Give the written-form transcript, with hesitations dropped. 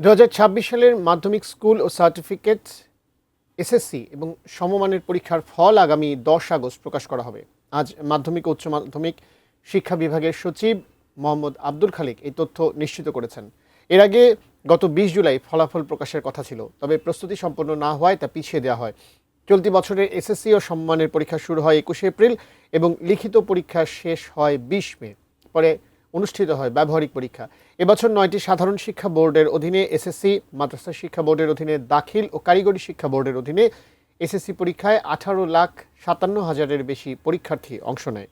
২০২৬ সালের মাধ্যমিক স্কুল ও certificate SSC এবং সমমানের পরীক্ষার ফল আগামী ১০ আগস্ট প্রকাশ করা হবে। আজ মাধ্যমিক ও উচ্চ মাধ্যমিক শিক্ষা বিভাগের সচিব মোহাম্মদ আব্দুল খালিক এই তথ্য নিশ্চিত করেছেন। এর আগে গত ২০ জুলাই ফলাফল প্রকাশের কথা ছিল, তবে প্রস্তুতি সম্পন্ন না হওয়ায় তা পিছিয়ে দেওয়া হয়। চলতি বছরের এসএসসি ও সমমানের পরীক্ষা শুরু হয় ২১ এপ্রিল এবং লিখিত পরীক্ষা শেষ হয় ২০ মে। পরে অনুষ্ঠিত হয় ব্যবহারিক পরীক্ষা। এবছর ৯টি সাধারণ শিক্ষা বোর্ডের অধীনে এসএসসি, মাদ্রাসা শিক্ষা বোর্ডের অধীনে দাখিল ও কারিগরি শিক্ষা বোর্ডের অধীনে এসএসসি পরীক্ষায় ১৮,৫৭,০০০-এর বেশি পরীক্ষার্থী অংশ নেয়।